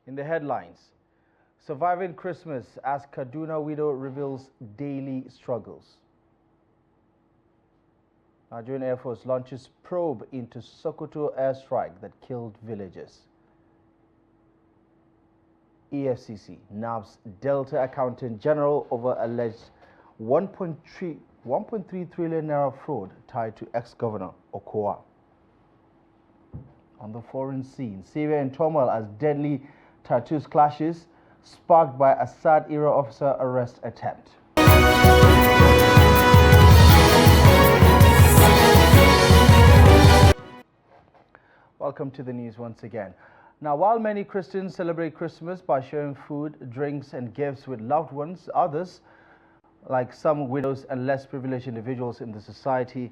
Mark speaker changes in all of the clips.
Speaker 1: In the headlines, surviving Christmas as Kaduna widow reveals daily struggles. Nigerian Air Force launches probe into Sokoto airstrike that killed villagers. EFCC nabs Delta Accountant General over alleged 1.3 trillion naira fraud tied to ex-governor Okowa. On the foreign scene, Syria in turmoil as deadly tattoos clashes sparked by Assad-era officer arrest attempt. Welcome to the news once again. Now, while many Christians celebrate Christmas by sharing food, drinks and gifts with loved ones, others, like some widows and less privileged individuals in the society,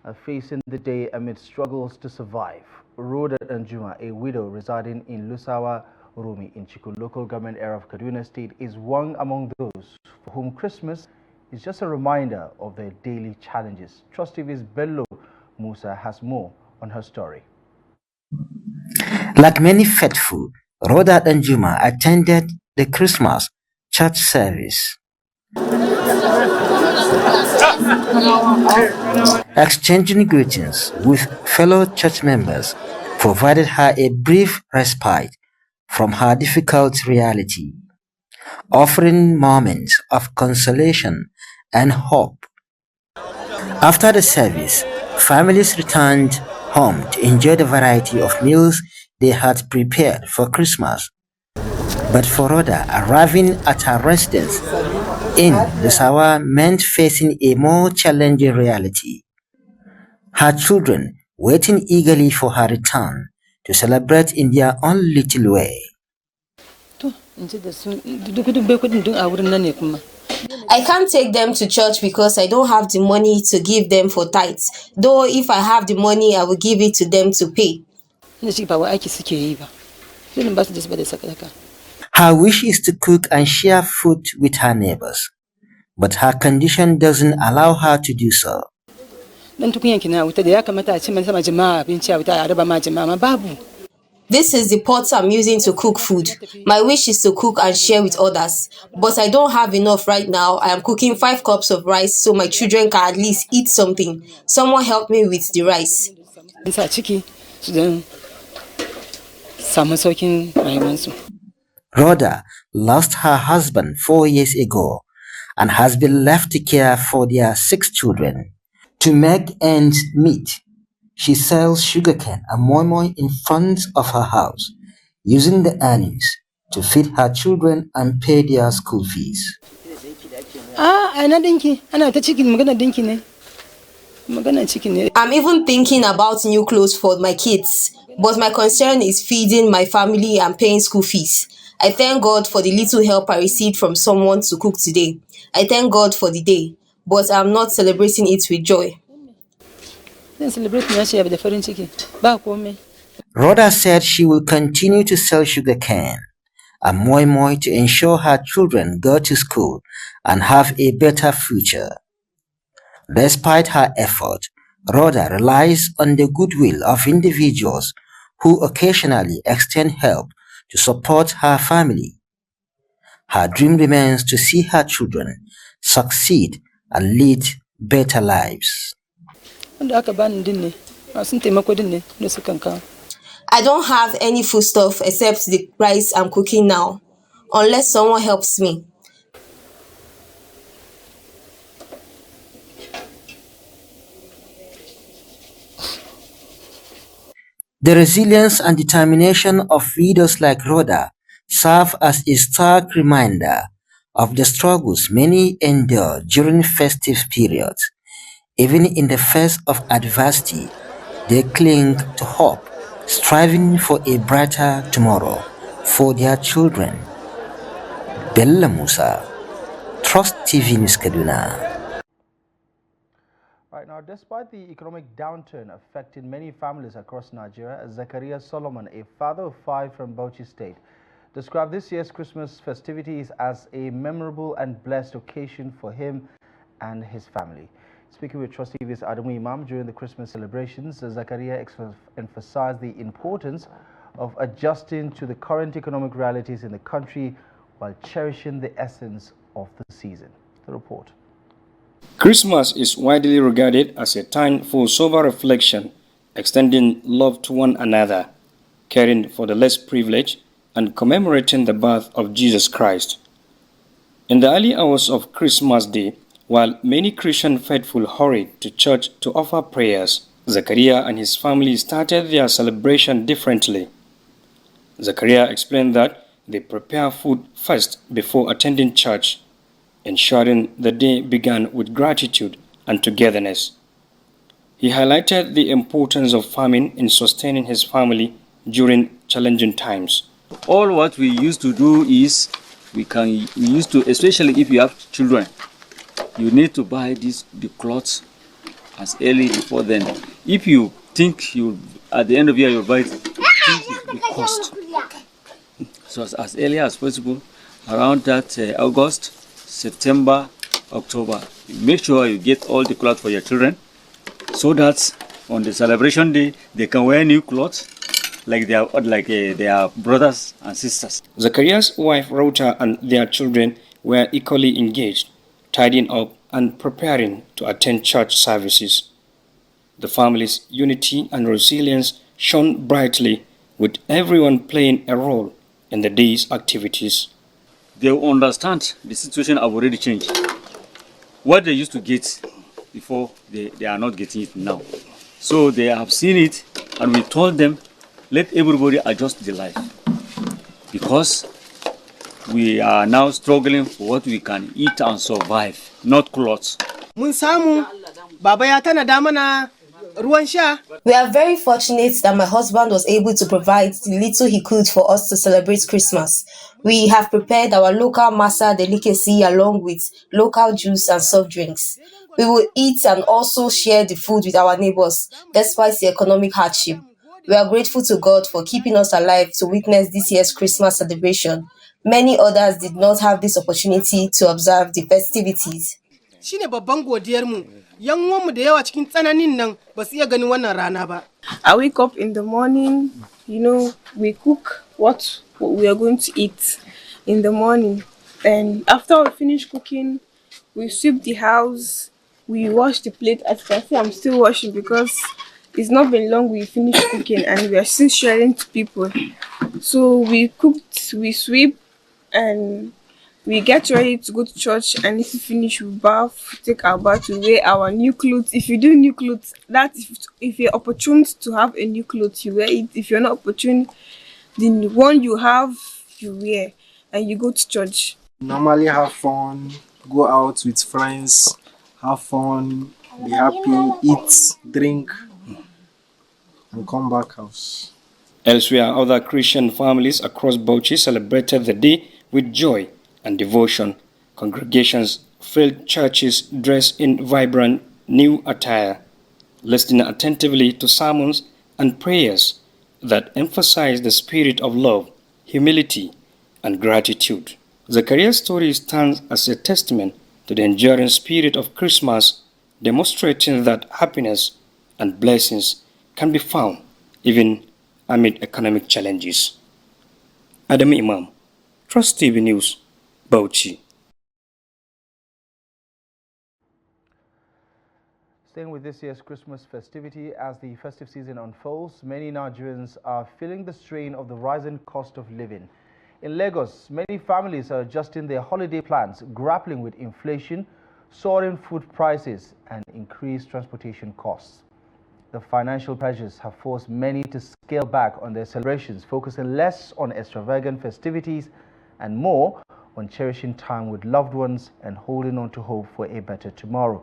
Speaker 1: are facing the day amid struggles to survive. Rhoda Danjuma, a widow residing in Lusawa, Rumi in Chiku local government area of Kaduna State, is one among those for whom Christmas is just a reminder of their daily challenges. Trust TV's Bello Musa has more on her story.
Speaker 2: Like many faithful, Rhoda Danjuma attended the Christmas church service. Exchanging greetings with fellow church members provided her a brief respite from her difficult reality, offering moments of consolation and hope. After the service, families returned home to enjoy the variety of meals they had prepared for Christmas. But for Rhoda, arriving at her residence in Lusawa meant facing a more challenging reality. Her children waiting eagerly for her return to celebrate in their own little way.
Speaker 3: I can't take them to church because I don't have the money to give them for tithes. Though if I have the money, I will give it to them to pay.
Speaker 2: Her wish is to cook and share food with her neighbors, but her condition doesn't allow her to do so.
Speaker 3: This is the pot I'm using to cook food. My wish is to cook and share with others, but I don't have enough right now. I am cooking 5 cups of rice so my children can at least eat something. Someone help me with the rice.
Speaker 2: Rhoda lost her husband 4 years ago and has been left to care for their 6 children. To make ends meet, she sells sugarcane and moi in front of her house, using the earnings to feed her children and pay their school fees.
Speaker 3: I'm even thinking about new clothes for my kids, but my concern is feeding my family and paying school fees. I thank God for the little help I received from someone to cook today. I thank God for the day, but I'm not celebrating it with joy.
Speaker 2: Rhoda said she will continue to sell sugarcane and moi to ensure her children go to school and have a better future. Despite her effort, Rhoda relies on the goodwill of individuals who occasionally extend help to support her family. Her dream remains to see her children succeed and lead better lives.
Speaker 3: I don't have any foodstuff except the rice I'm cooking now, unless someone helps me.
Speaker 2: The resilience and determination of widows like Rhoda serve as a stark reminder of the struggles many endure during festive periods. Even in the face of adversity, they cling to hope, striving for a brighter tomorrow for their children. Bella Musa, Trust TV News Kaduna.
Speaker 1: Right now, despite the economic downturn affecting many families across Nigeria, Zakaria Solomon, a father of 5 from Bauchi State, described this year's Christmas festivities as a memorable and blessed occasion for him and his family. Speaking with Trust TV's Adamu Imam during the Christmas celebrations, Zakaria emphasized the importance of adjusting to the current economic realities in the country while cherishing the essence of the season. The report.
Speaker 4: Christmas is widely regarded as a time for sober reflection, extending love to one another, caring for the less privileged, and commemorating the birth of Jesus Christ. In the early hours of Christmas Day, while many Christian faithful hurried to church to offer prayers, Zachariah and his family started their celebration differently. Zachariah explained that they prepare food first before attending church, ensuring the day began with gratitude and togetherness. He highlighted the importance of farming in sustaining his family during challenging times.
Speaker 5: All what we used to do is we used to, especially if you have children, you need to buy the clothes as early before then. If you think you at the end of the year you'll buy it, think it will cost. So as early as possible, around that August, September, October, make sure you get all the clothes for your children, so that on the celebration day they can wear new clothes like their brothers and sisters.
Speaker 4: Zachariah's wife Rota and their children were equally engaged, tidying up and preparing to attend church services. The family's unity and resilience shone brightly, with everyone playing a role in the day's activities.
Speaker 5: They understand the situation have already changed. What they used to get before, they are not getting it now. So they have seen it, and we told them, let everybody adjust their life, because we are now struggling for what we can eat and survive, not clothes.
Speaker 3: We are very fortunate that my husband was able to provide the little he could for us to celebrate Christmas. We have prepared our local masa delicacy along with local juice and soft drinks. We will eat and also share the food with our neighbors despite the economic hardship. We are grateful to God for keeping us alive to witness this year's Christmas celebration. Many others did not have this opportunity to observe the festivities.
Speaker 6: I wake up in the morning, we cook what we are going to eat in the morning. And after we finish cooking, we sweep the house, we wash the plate. As you can see, I'm still washing because it's not been long we finished cooking and we are still sharing to people. So we cooked, we sweep, and we get ready to go to church. And if we finish, we bath, take our bath, we wear our new clothes. If you do new clothes, that if you're opportune to have a new clothes, you wear it. If you're not opportune, the one you have, you wear, and you go to church.
Speaker 7: Normally have fun, go out with friends, have fun, be happy, eat, drink, and come back house.
Speaker 4: Elsewhere, other Christian families across Bauchi celebrated the day with joy and devotion. Congregations filled churches dressed in vibrant new attire, listening attentively to sermons and prayers that emphasize the spirit of love, humility, and gratitude. Zachariah's story stands as a testament to the enduring spirit of Christmas, demonstrating that happiness and blessings can be found even amid economic challenges. Adam Imam, Trust TV News, Bauchi.
Speaker 1: Staying with this year's Christmas festivity, as the festive season unfolds, many Nigerians are feeling the strain of the rising cost of living. In Lagos, many families are adjusting their holiday plans, grappling with inflation, soaring food prices, and increased transportation costs. The financial pressures have forced many to scale back on their celebrations, focusing less on extravagant festivities and more on cherishing time with loved ones and holding on to hope for a better tomorrow.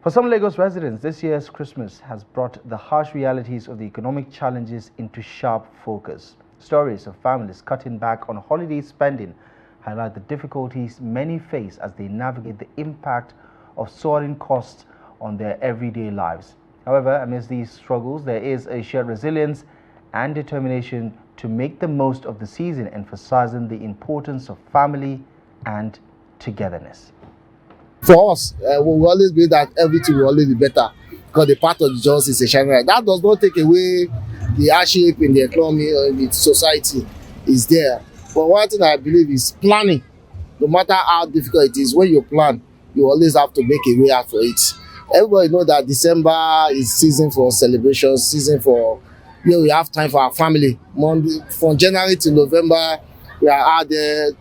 Speaker 1: For some Lagos residents, this year's Christmas has brought the harsh realities of the economic challenges into sharp focus. Stories of families cutting back on holiday spending highlight the difficulties many face as they navigate the impact of soaring costs on their everyday lives. However, amidst these struggles, there is a shared resilience and determination to make the most of the season, emphasizing the importance of family and togetherness.
Speaker 8: For us, we will always be that everything will always be better. because the part of the justice is a shining light. That does not take away the hardship in the economy or in the society is there. But one thing I believe is planning. No matter how difficult it is, when you plan, you always have to make a way out for it. Everybody know that December is season for celebration, season for, we have time for our family. Monday, from January to November, we are out there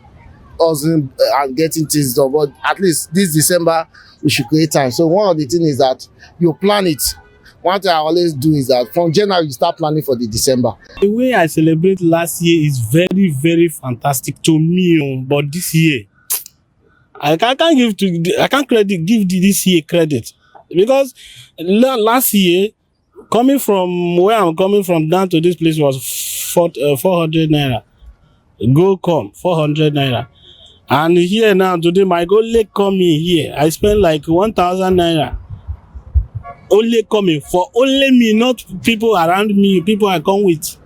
Speaker 8: hustling and getting things done. But at least this December, we should create time. So one of the things is that you plan it. One thing I always do is that from January, you start planning for the December.
Speaker 9: The way I celebrate last year is very, very fantastic to me. But this year, I can't give this year credit, because last year, coming from where I'm coming from down to this place was 400 naira. Go come 400 naira, and here now today my go late coming here, I spend like 1,000 naira. Only coming for only me, not people around me, people I come with.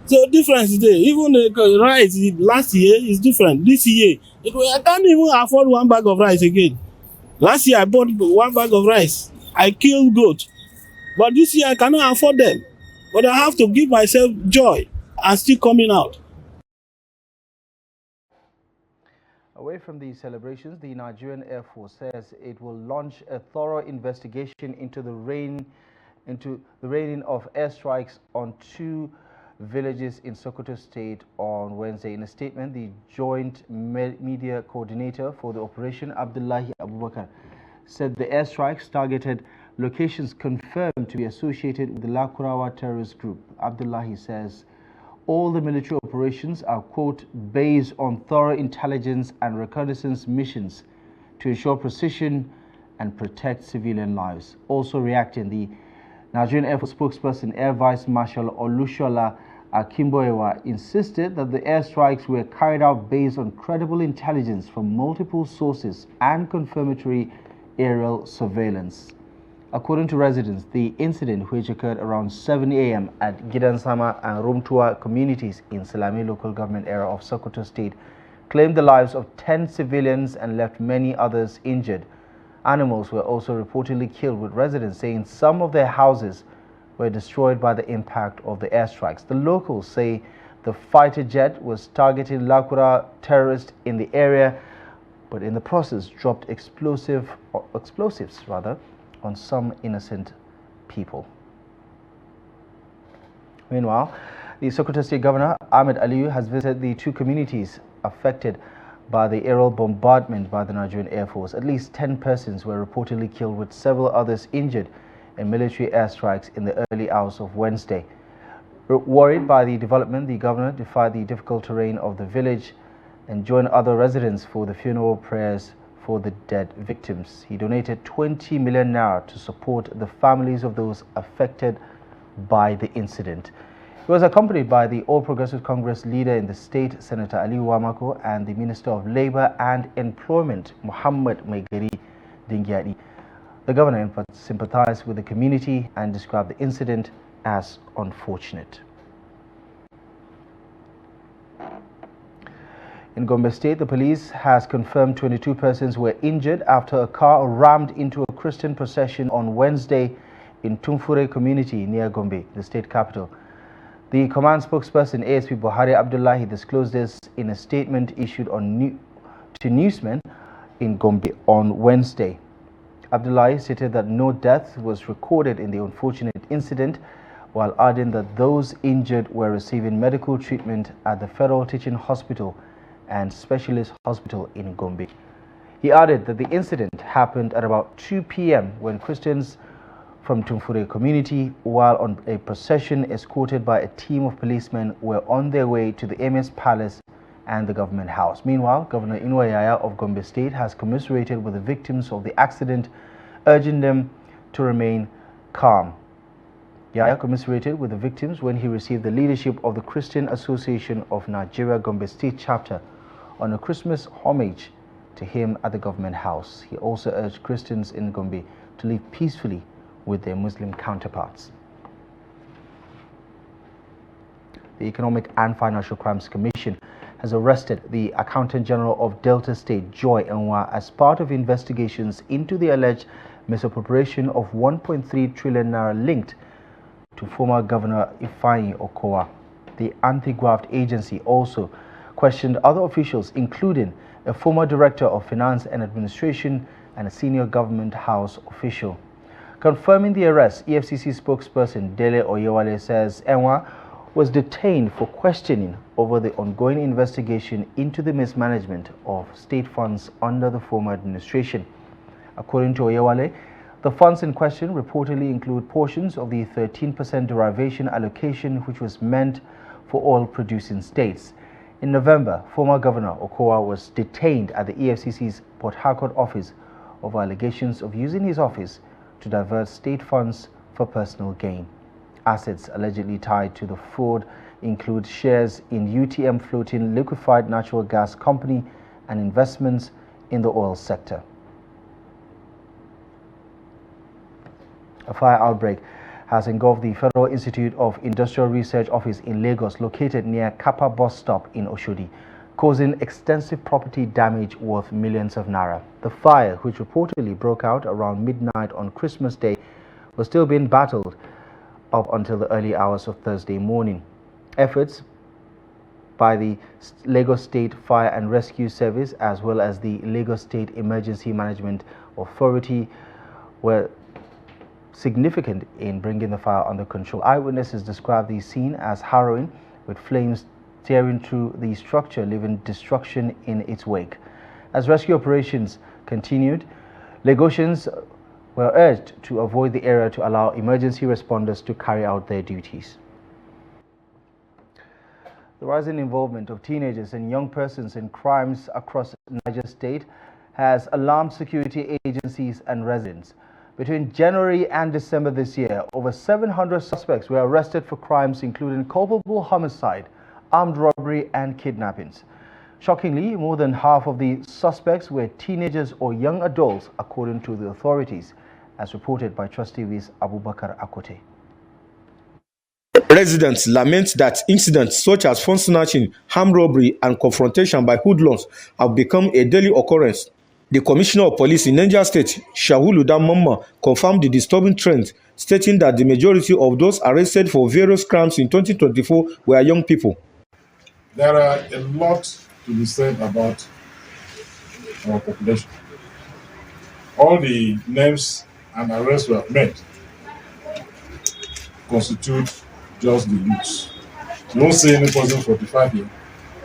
Speaker 9: So difference is there. Even the rice last year is different. This year, I can't even afford one bag of rice again. Last year I bought one bag of rice. I killed goat. But this year I cannot afford them. But I have to give myself joy and still coming out.
Speaker 1: Away from these celebrations, the Nigerian Air Force says it will launch a thorough investigation into the raining of airstrikes on 2 villages in Sokoto State on Wednesday. In a statement, the Joint Media Coordinator for the operation, Abdullahi Abubakar, said the airstrikes targeted locations confirmed to be associated with the Lakurawa terrorist group. Abdullahi says all the military operations are, quote, based on thorough intelligence and reconnaissance missions to ensure precision and protect civilian lives. Also reacting, the Nigerian Air Force spokesperson, Air Vice Marshal Olushola Akimboewa, insisted that the airstrikes were carried out based on credible intelligence from multiple sources and confirmatory aerial surveillance. According to residents, the incident, which occurred around 7 a.m. at Gidansama and Rumtua communities in Salami local government area of Sokoto State, claimed the lives of 10 civilians and left many others injured. Animals were also reportedly killed, with residents saying some of their houses were destroyed by the impact of the airstrikes. The locals say the fighter jet was targeting Lakura terrorists in the area, but in the process dropped explosives on some innocent people. Meanwhile, the Sokoto State Governor Ahmed Aliyu has visited the 2 communities affected by the aerial bombardment by the Nigerian Air Force. At least 10 persons were reportedly killed, with several others injured in military airstrikes in the early hours of Wednesday. Worried by the development, the governor defied the difficult terrain of the village and joined other residents for the funeral prayers for the dead victims. He donated 20 million naira to support the families of those affected by the incident. He was accompanied by the All Progressive Congress leader in the state, Senator Ali Wamako, and the Minister of Labour and Employment, Muhammad Maigari Dingyadi. The governor sympathized with the community and described the incident as unfortunate. In Gombe State, the police has confirmed 22 persons were injured after a car rammed into a Christian procession on Wednesday in Tumfure community near Gombe, the state capital. The command spokesperson ASP Buhari Abdullahi disclosed this in a statement issued to newsmen in Gombe on Wednesday. Abdullahi stated that no death was recorded in the unfortunate incident, while adding that those injured were receiving medical treatment at the Federal Teaching Hospital and Specialist Hospital in Gombe. He added that the incident happened at about 2 p.m. when Christians from Tumfure community, while on a procession escorted by a team of policemen, were on their way to the Emir's Palace and the government house. Meanwhile, Governor Inwayaya of Gombe State has commiserated with the victims of the accident, urging them to remain calm. Yaya commiserated with the victims when he received the leadership of the Christian Association of Nigeria Gombe State chapter on a Christmas homage to him at the government house. He also urged Christians in Gombe to live peacefully with their Muslim counterparts. The Economic and Financial Crimes Commission has arrested the Accountant General of Delta State, Joy Enwa, as part of investigations into the alleged misappropriation of 1.3 trillion naira linked to former Governor Ifeanyi Okowa. The anti-graft agency also questioned other officials, including a former director of finance and administration and a senior government house official. Confirming the arrest, EFCC spokesperson Dele Oyewale says Enwa was detained for questioning over the ongoing investigation into the mismanagement of state funds under the former administration. According to Oyewale, the funds in question reportedly include portions of the 13% derivation allocation which was meant for oil-producing states. In November, former Governor Okowa was detained at the EFCC's Port Harcourt office over allegations of using his office to divert state funds for personal gain. Assets allegedly tied to the fraud include shares in UTM Floating Liquefied Natural Gas Company and investments in the oil sector. A fire outbreak has engulfed the Federal Institute of Industrial Research office in Lagos, located near Kappa bus stop in Oshodi, causing extensive property damage worth millions of naira. The fire, which reportedly broke out around midnight on Christmas Day, was still being battled up until the early hours of Thursday morning. Efforts by the Lagos State Fire and Rescue Service as well as the Lagos State Emergency Management Authority were significant in bringing the fire under control. Eyewitnesses described the scene as harrowing, with flames tearing through the structure, leaving destruction in its wake. As rescue operations continued, Lagosians were urged to avoid the area to allow emergency responders to carry out their duties. The rising involvement of teenagers and young persons in crimes across Niger State has alarmed security agencies and residents. Between January and December this year, over 700 suspects were arrested for crimes including culpable homicide, armed robbery and kidnappings. Shockingly, more than half of the suspects were teenagers or young adults, according to the authorities, as reported by Trust TV's Abubakar Akote.
Speaker 10: Residents lament that incidents such as phone snatching, armed robbery and confrontation by hoodlums have become a daily occurrence. The Commissioner of Police in Niger State, Shahulu Damamma, confirmed the disturbing trend, stating that the majority of those arrested for various crimes in 2024 were young people.
Speaker 11: There are a lot to be said about our population. All the names and arrests we have made constitute just the youths. You won't see any person 45 years,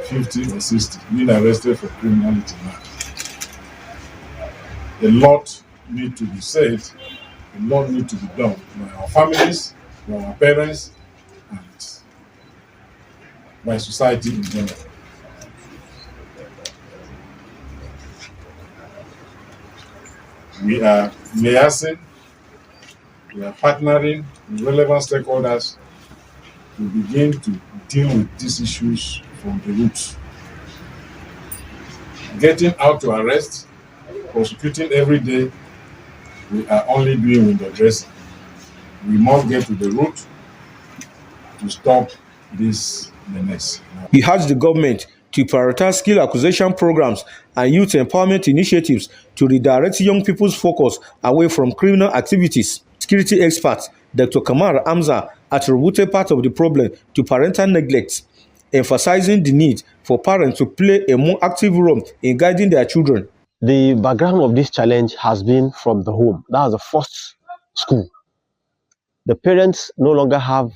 Speaker 11: 50 or 60 being arrested for criminality now. A lot need to be said, a lot need to be done by our families, by our parents, and by society in general. We are liaising, we are partnering with relevant stakeholders to begin to deal with these issues from the roots. Getting out to arrest, prosecuting every day, we are only doing window dressing. We must get to the root to stop this menace.
Speaker 10: He urged the government to prioritize skill acquisition programs and youth empowerment initiatives to redirect young people's focus away from criminal activities. Security expert Dr. Kamar Amza attributed part of the problem to parental neglect, emphasizing the need for parents to play a more active role in guiding their children.
Speaker 12: The background of this challenge has been from the home. That was the first school. The parents no longer have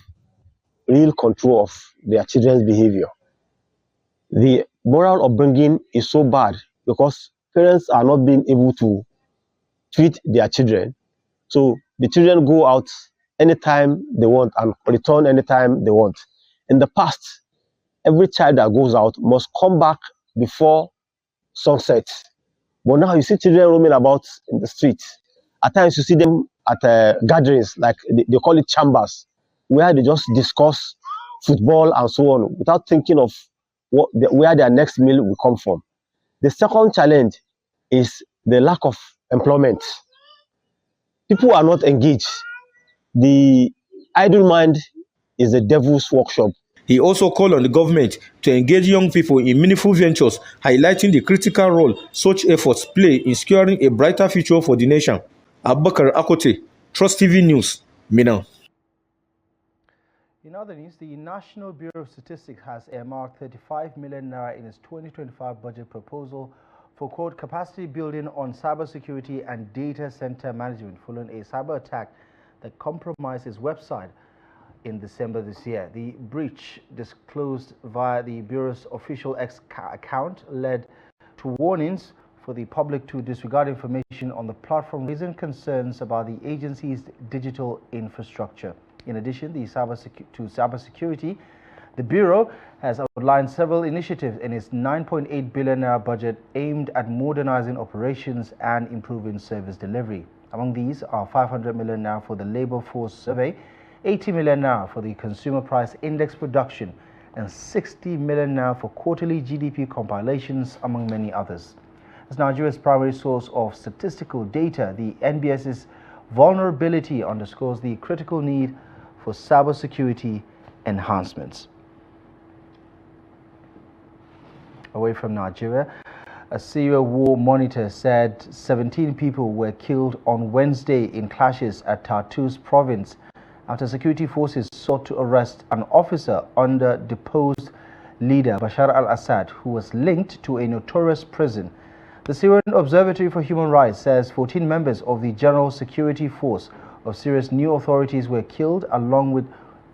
Speaker 12: real control of their children's behavior. The moral upbringing is so bad because parents are not being able to treat their children. So the children go out anytime they want and return anytime they want. In the past, every child that goes out must come back before sunset. But now you see children roaming about in the streets. At times you see them at gatherings, like they call it chambers, where they just discuss football and so on without thinking of where their next meal will come from. The second challenge is the lack of employment. People are not engaged. The idle mind is the devil's workshop.
Speaker 10: He also called on the government to engage young people in meaningful ventures, highlighting the critical role such efforts play in securing a brighter future for the nation. Abubakar Akote, Trust TV News, Minna.
Speaker 1: In other news, the National Bureau of Statistics has earmarked 35 million naira in its 2025 budget proposal for, quote, capacity building on cybersecurity and data center management following a cyber attack that compromised its website in December this year. The breach, disclosed via the Bureau's official X account, led to warnings for the public to disregard information on the platform, raising concerns about the agency's digital infrastructure. In addition to cybersecurity, the Bureau has outlined several initiatives in its 9.8 billion naira budget aimed at modernizing operations and improving service delivery. Among these are 500 million naira for the labor force survey, 80 million naira for the consumer price index production, and 60 million naira for quarterly GDP compilations, among many others. As Nigeria's primary source of statistical data, the NBS's vulnerability underscores the critical need for cybersecurity enhancements. Away from Nigeria, a Syria war monitor said 17 people were killed on Wednesday in clashes at Tartus province after security forces sought to arrest an officer under deposed leader Bashar al-Assad, who was linked to a notorious prison. The Syrian Observatory for Human Rights says 14 members of the General Security Force of Syria's new authorities were killed, along with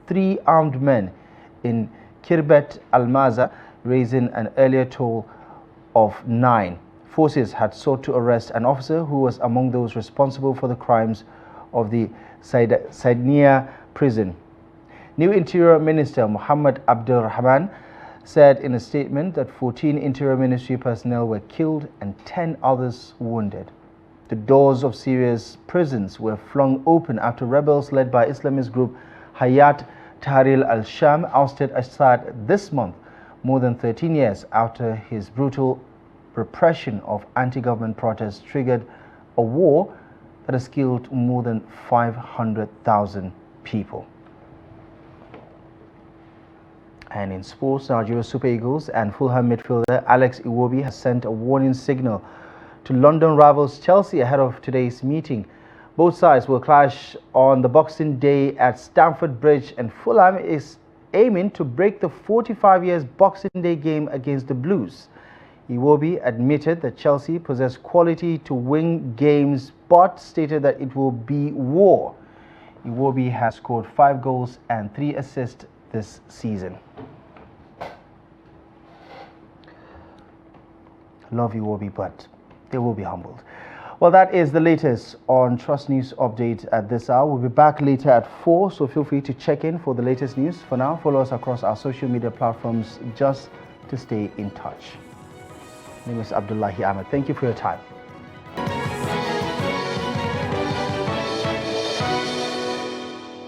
Speaker 1: 3 armed men in Kirbet al-Maza, raising an earlier toll of 9. Forces had sought to arrest an officer who was among those responsible for the crimes of the Saidnia prison. New Interior Minister Muhammad Abdul Rahman said in a statement that 14 Interior Ministry personnel were killed and 10 others wounded. The doors of Syria's prisons were flung open after rebels led by Islamist group Hayat Tahrir al-Sham ousted Assad this month, more than 13 years after his brutal repression of anti-government protests triggered a war that has killed more than 500,000 people. And in sports, Nigeria Super Eagles and Fulham midfielder Alex Iwobi has sent a warning signal to London rivals Chelsea ahead of today's meeting. Both sides will clash on the Boxing Day at Stamford Bridge, and Fulham is aiming to break the 45 years Boxing Day game against the Blues. Iwobi admitted that Chelsea possess quality to win games, but stated that it will be war. Iwobi has scored 5 goals and 3 assists this season. Love Iwobi, but they will be humbled. Well, that is the latest on Trust News Update at this hour. We'll be back later at 4, so feel free to check in for the latest news. For now, follow us across our social media platforms just to stay in touch. My name is Abdullahi Ahmed. Thank you for your time.